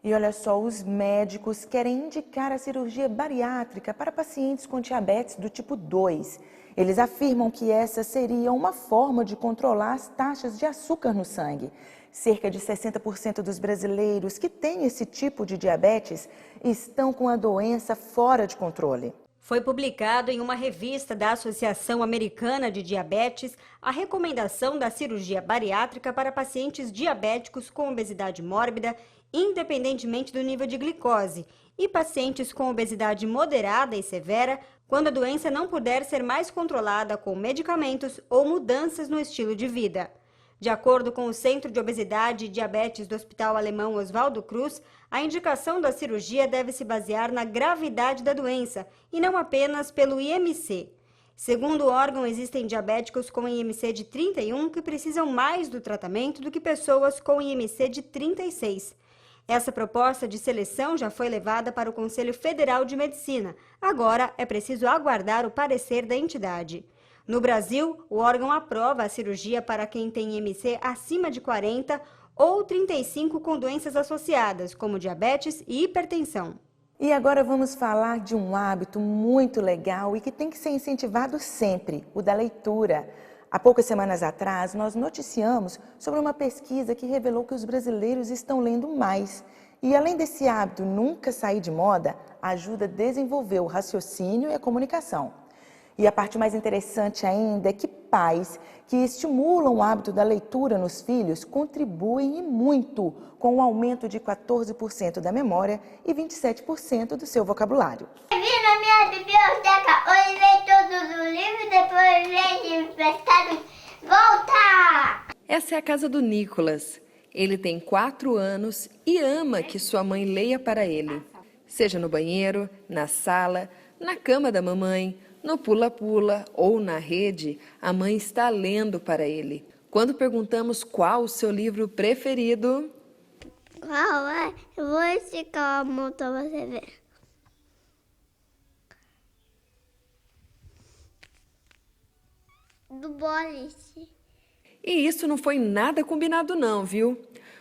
E olha só, os médicos querem indicar a cirurgia bariátrica para pacientes com diabetes do tipo 2. Eles afirmam que essa seria uma forma de controlar as taxas de açúcar no sangue. Cerca de 60% dos brasileiros que têm esse tipo de diabetes estão com a doença fora de controle. Foi publicado em uma revista da Associação Americana de Diabetes a recomendação da cirurgia bariátrica para pacientes diabéticos com obesidade mórbida, independentemente do nível de glicose, e pacientes com obesidade moderada e severa, quando a doença não puder ser mais controlada com medicamentos ou mudanças no estilo de vida. De acordo com o Centro de Obesidade e Diabetes do Hospital Alemão Oswaldo Cruz, a indicação da cirurgia deve se basear na gravidade da doença e não apenas pelo IMC. Segundo o órgão, existem diabéticos com IMC de 31 que precisam mais do tratamento do que pessoas com IMC de 36. Essa proposta de seleção já foi levada para o Conselho Federal de Medicina. Agora é preciso aguardar o parecer da entidade. No Brasil, o órgão aprova a cirurgia para quem tem IMC acima de 40 ou 35 com doenças associadas, como diabetes e hipertensão. E agora vamos falar de um hábito muito legal e que tem que ser incentivado sempre, o da leitura. Há poucas semanas atrás, nós noticiamos sobre uma pesquisa que revelou que os brasileiros estão lendo mais. E além desse hábito nunca sair de moda, ajuda a desenvolver o raciocínio e a comunicação. E a parte mais interessante ainda é que pais que estimulam o hábito da leitura nos filhos contribuem e muito com o aumento de 14% da memória e 27% do seu vocabulário. Vim na minha biblioteca, hoje leio todos os livros, depois leio emprestado, volta! Essa é a casa do Nicolas. Ele tem 4 anos e ama que sua mãe leia para ele. Seja no banheiro, na sala, na cama da mamãe, no pula-pula ou na rede, a mãe está lendo para ele. Quando perguntamos qual o seu livro preferido... Qual é? Eu vou esticar a mão para você ver. Do boliche. E isso não foi nada combinado não, viu?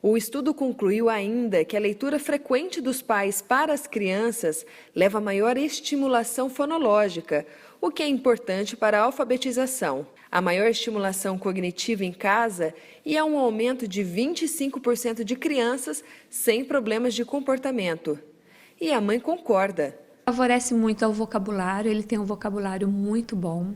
O estudo concluiu ainda que a leitura frequente dos pais para as crianças leva a maior estimulação fonológica, o que é importante para a alfabetização, a maior estimulação cognitiva em casa e há um aumento de 25% de crianças sem problemas de comportamento. E a mãe concorda. Favorece muito ao vocabulário, ele tem um vocabulário muito bom,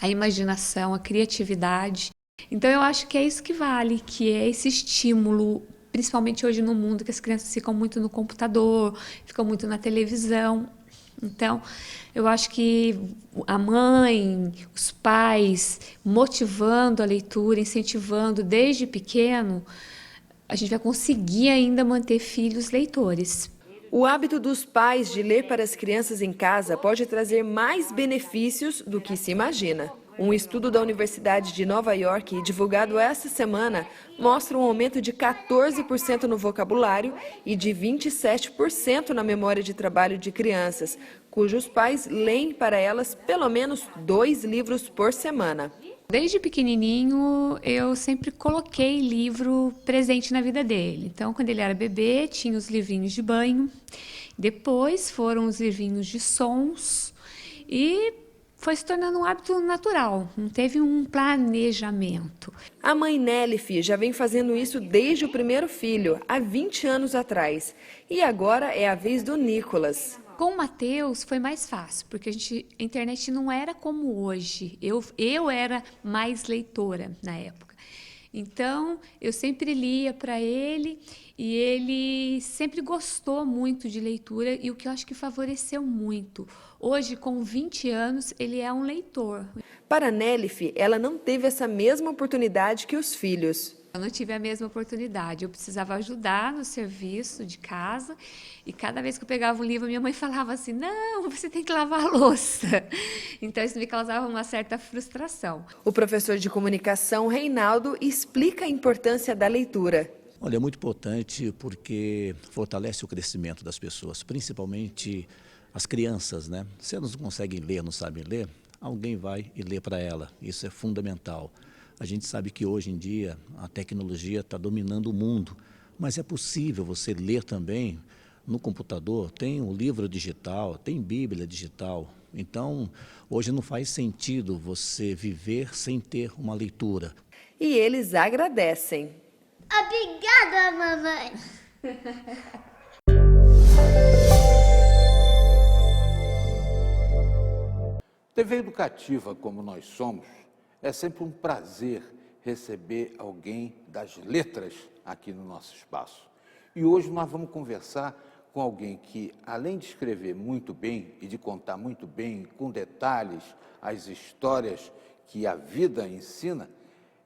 a imaginação, a criatividade. Então eu acho que é isso que vale, que é esse estímulo, principalmente hoje no mundo que as crianças ficam muito no computador, ficam muito na televisão. Então eu acho que a mãe, os pais, motivando a leitura, incentivando desde pequeno, a gente vai conseguir ainda manter filhos leitores. O hábito dos pais de ler para as crianças em casa pode trazer mais benefícios do que se imagina. Um estudo da Universidade de Nova York, divulgado esta semana, mostra um aumento de 14% no vocabulário e de 27% na memória de trabalho de crianças, cujos pais leem para elas pelo menos 2 livros por semana. Desde pequenininho, eu sempre coloquei livro presente na vida dele. Então, quando ele era bebê, tinha os livrinhos de banho. Depois foram os livrinhos de sons e foi se tornando um hábito natural, não teve um planejamento. A mãe Nelif já vem fazendo isso desde o primeiro filho, há 20 anos atrás. E agora é a vez do Nicolas. Com o Matheus foi mais fácil, porque a internet não era como hoje. Eu era mais leitora na época. Então, eu sempre lia para ele e ele sempre gostou muito de leitura e o que eu acho que favoreceu muito. Hoje, com 20 anos, ele é um leitor. Para Nelif, ela não teve essa mesma oportunidade que os filhos. Eu não tive a mesma oportunidade, eu precisava ajudar no serviço de casa e cada vez que eu pegava um livro, minha mãe falava assim, não, você tem que lavar a louça. Então isso me causava uma certa frustração. O professor de comunicação, Reinaldo, explica a importância da leitura. Olha, é muito importante porque fortalece o crescimento das pessoas, principalmente as crianças, né? Se elas não conseguem ler, não sabem ler, alguém vai e lê para ela, isso é fundamental. A gente sabe que hoje em dia a tecnologia está dominando o mundo, Mas é possível você ler também no computador, tem um livro digital, tem Bíblia digital. Então, hoje não faz sentido você viver sem ter uma leitura. E eles agradecem. Obrigada, mamãe. TV educativa, como nós somos, é sempre um prazer receber alguém das letras aqui no nosso espaço. E hoje nós vamos conversar com alguém que, além de escrever muito bem e de contar muito bem, com detalhes, as histórias que a vida ensina,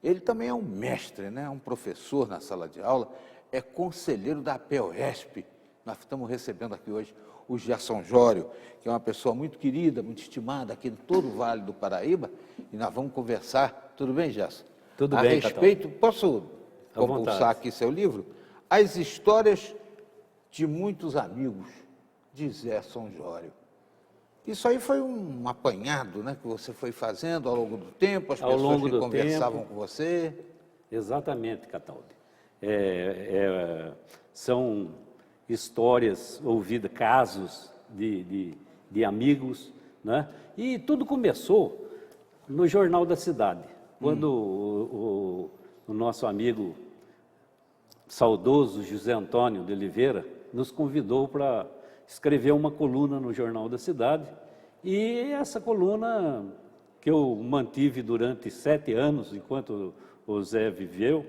ele também é um mestre, né? Um professor na sala de aula, é conselheiro da APEOESP. Nós estamos recebendo aqui hoje o Gerson Jório, que é uma pessoa muito querida, muito estimada aqui em todo o Vale do Paraíba, e nós vamos conversar. Tudo bem, Gerson? Tudo a bem, respeito, posso À compulsar vontade. aqui seu livro? As histórias de muitos amigos de Gerson Jório. Isso aí foi um apanhado, né, que você foi fazendo ao longo do tempo, as Ao pessoas longo que do conversavam tempo. com você. Exatamente, Cataldi. São histórias ouvidas, casos de amigos, né? E tudo começou no Jornal da Cidade, quando o nosso amigo saudoso José Antônio de Oliveira nos convidou para escrever uma coluna no Jornal da Cidade, e essa coluna que eu mantive durante 7 anos, enquanto o Zé viveu,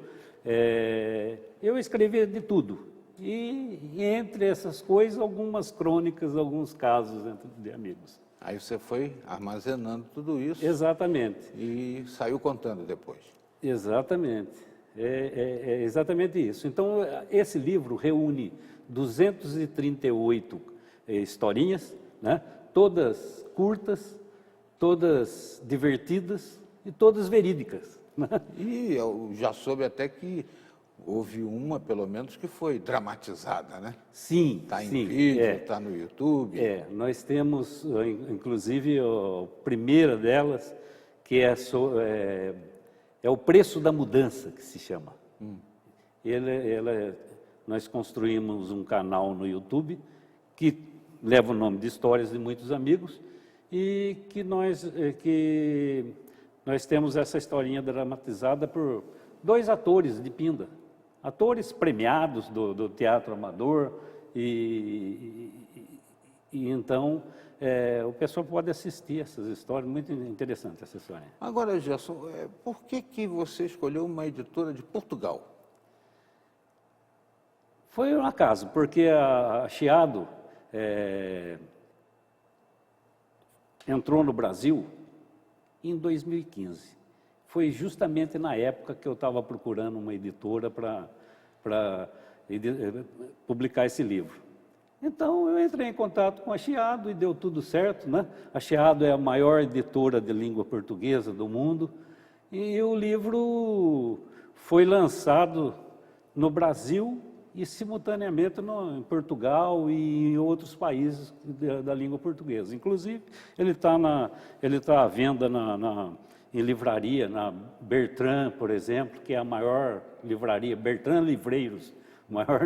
eu escrevia de tudo. E entre essas coisas, algumas crônicas, alguns casos de amigos. Aí você foi armazenando tudo isso Exatamente, e saiu contando depois. exatamente. É exatamente isso. Então, esse livro reúne 238 historinhas, né? Todas curtas, todas divertidas e todas verídicas, né? E eu já soube até que houve uma, pelo menos, que foi dramatizada, né? Sim, Está em sim, vídeo, está no YouTube. nós temos, inclusive, a primeira delas, que é o preço da mudança, que se chama. Nós construímos um canal no YouTube que leva o nome de Histórias de Muitos Amigos, e que nós temos essa historinha dramatizada por 2 atores de Pinda, atores premiados do teatro amador, e então o pessoal pode assistir essas histórias, muito interessante essa história. Agora, Gerson, por que você escolheu uma editora de Portugal? Foi um acaso, porque a Chiado entrou no Brasil em 2015. Foi justamente na época que eu estava procurando uma editora para publicar esse livro. Então, eu entrei em contato com a Chiado e deu tudo certo, né? A Chiado é a maior editora de língua portuguesa do mundo, e o livro foi lançado no Brasil e simultaneamente em Portugal e em outros países da língua portuguesa. Inclusive, ele tá à venda em livraria, na Bertrand, por exemplo, que é a maior livraria, Bertrand Livreiros, a maior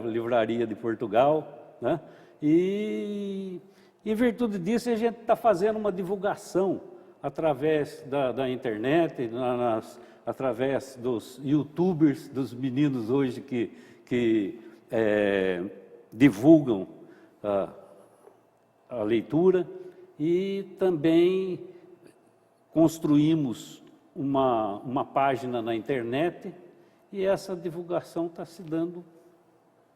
livraria de Portugal, né? E em virtude disso, a gente está fazendo uma divulgação através da internet, através dos youtubers, dos meninos hoje que divulgam a leitura, e também construímos uma página na internet, e essa divulgação está se dando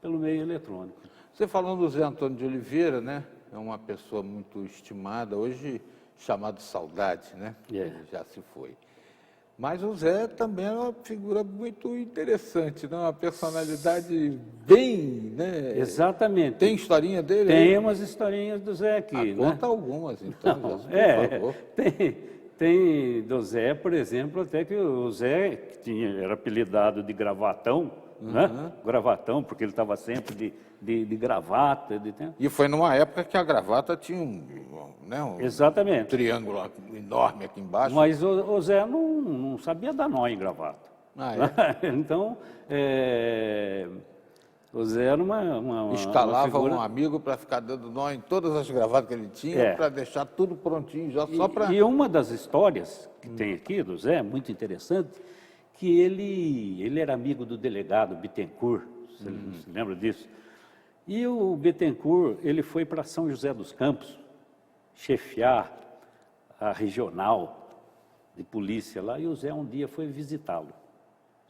pelo meio eletrônico. Você falando do Zé Antônio de Oliveira, né? É uma pessoa muito estimada, hoje chamado Saudade, né? Ele já se foi. Mas o Zé também é uma figura muito interessante, né? Uma personalidade bem, né? Exatamente. Tem historinha dele? Tem umas historinhas do Zé aqui, né? Conta algumas, então, Não, por favor. Tem do Zé, por exemplo, até que o Zé que era apelidado de Gravatão, né? Gravatão, porque ele estava sempre de gravata. E foi numa época que a gravata tinha um Exatamente. triângulo enorme aqui embaixo. Mas o Zé não sabia dar nó em gravata. Ah, é? Então, o Zé era uma Escalava figura... um amigo para ficar dando nó em todas as gravatas que ele tinha, para deixar tudo prontinho, já só para... E uma das histórias que tem aqui do Zé, muito interessante, que ele era amigo do delegado Bittencourt, você se lembra disso? E o Bittencourt, ele foi para São José dos Campos, chefiar a regional de polícia lá, e o Zé um dia foi visitá-lo.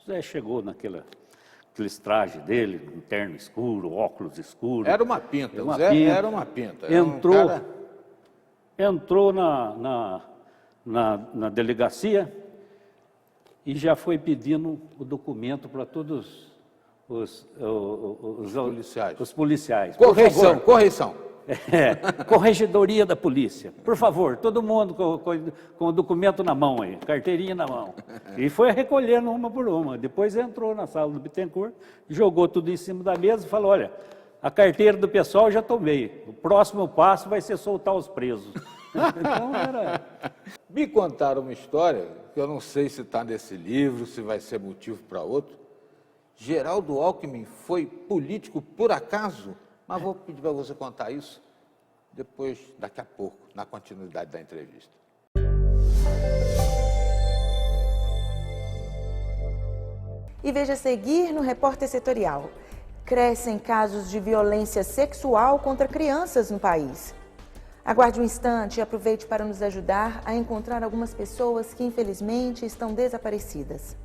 O Zé chegou aqueles trajes dele, um terno escuro, óculos escuros. Era uma pinta, o Zé era uma pinta. Era Entrou na delegacia e já foi pedindo o documento para todos os policiais. Correção. Corregedoria da polícia. Por favor, todo mundo com o documento na mão aí, carteirinha na mão. E foi recolhendo uma por uma. Depois entrou na sala do Bittencourt, jogou tudo em cima da mesa e falou, olha, a carteira do pessoal eu já tomei. O próximo passo vai ser soltar os presos. Então era... Me contaram uma história, que eu não sei se está nesse livro, se vai ser motivo para outro. Geraldo Alckmin foi político por acaso? Mas vou pedir para você contar isso depois, daqui a pouco, na continuidade da entrevista. E veja a seguir no Repórter Setorial. Crescem casos de violência sexual contra crianças no país. Aguarde um instante e aproveite para nos ajudar a encontrar algumas pessoas que, infelizmente, estão desaparecidas.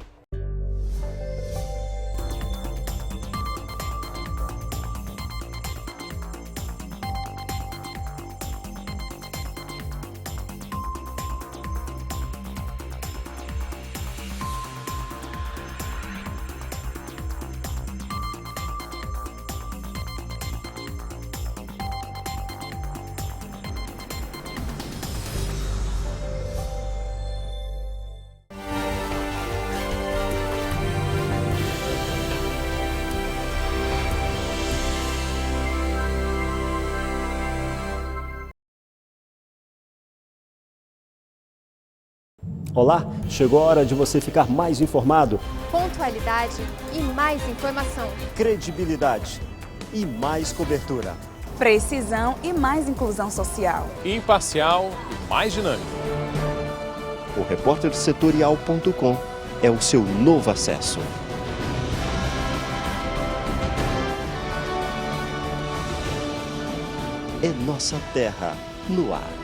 Olá, chegou a hora de você ficar mais informado. Pontualidade e mais informação. Credibilidade e mais cobertura. Precisão e mais inclusão social. Imparcial e mais dinâmico. O repórtersetorial.com é o seu novo acesso. É nossa terra no ar.